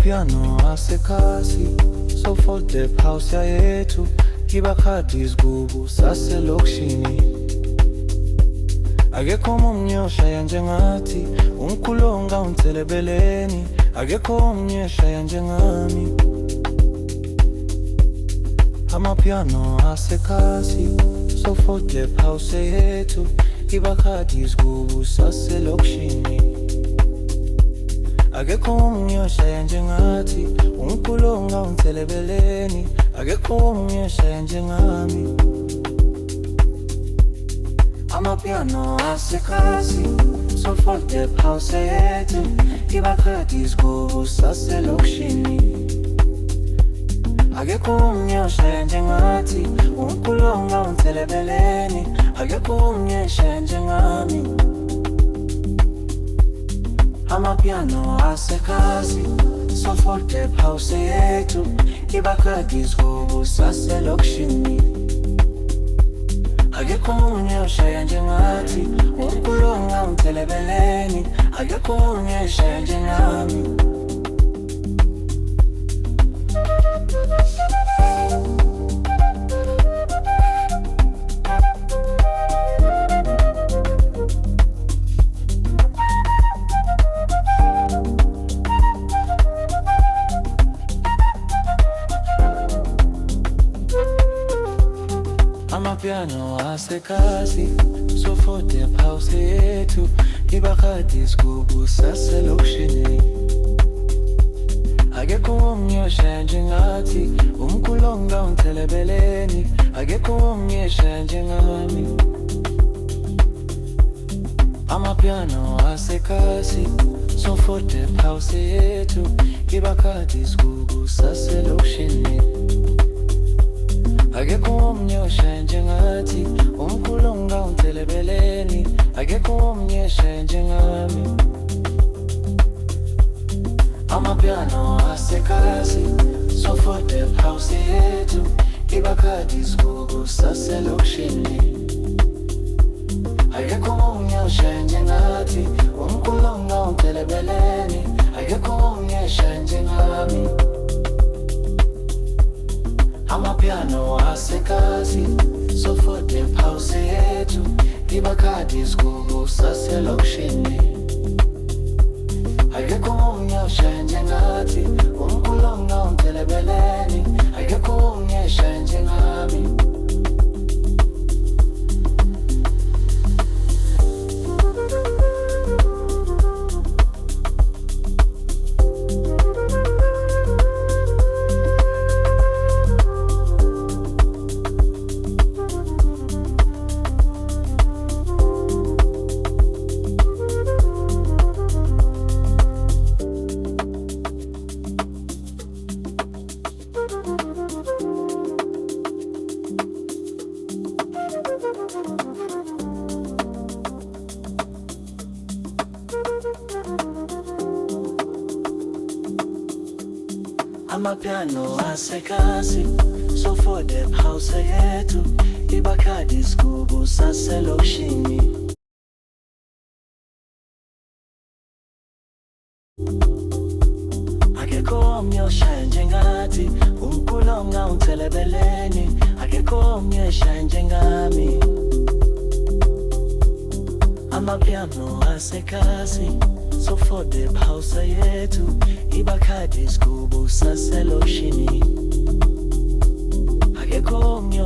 Amapiano asekhasi so for the house yethu ibakhadi izigubu saselokishini. Akekho omnye oshaya njengathi, umkhulonga unselebeleni. Akekho omnye oshaya njengami. Amapiano asekhasi so for the house yethu ibakhadi izigubu saselokishini. Akekho omnye oshaya njengathi, umkhulonga unselebeleni. Akekho omnye oshaya njengami. Amapiano asekhasi so for the house yethu ibakhadi izigubu saselokishini. Akekho omnye oshaya njengathi, umkhulonga unselebeleni. Akekho omnye oshaya njengami. Amapiano asekhasi so for the house yethu ibakhadi izigubu saselokishini. Akekho omnye oshaya njengathi, umkhulonga unselebeleni. Akekho omnye oshaya njengami. Amapiano asekhasi so for the house yethu ibakhadi izigubu saselokishini. Akekho omnye oshaya njengathi, umkhulonga unselebeleni. Akekho omnye oshaya njengami. Amapiano asekhasi so for the house yethu ibakhadi izigubu saselokishini. Akekho omnye oshaya njengathi, umkhulonga unselebeleni. Akekho omnye oshaya njengami. Amapiano asekhasi so for the house yethu ibakhadi izigubu saselokishini. Akekho omnye oshaya njengathi, umkhulonga unselebeleni. Akekho omnye oshaya njengami. Amapiano asekhasi so for the house yethu ibakhadi izigubu saselokishini. Akekho omnye oshaya njengathi, umkhulonga unselebeleni. Akekho omnye oshaya njengami. Amapiano asekhasi so for the house yethu ibakhadi izigubu saselokishini. Akekho omnye oshaya njengathi, umkhulonga unselebeleni. Akekho omnye oshaya njengami. Amapiano asekhasi so for the house yethu ibakhadi izigubu saselokishini. Akekho omnye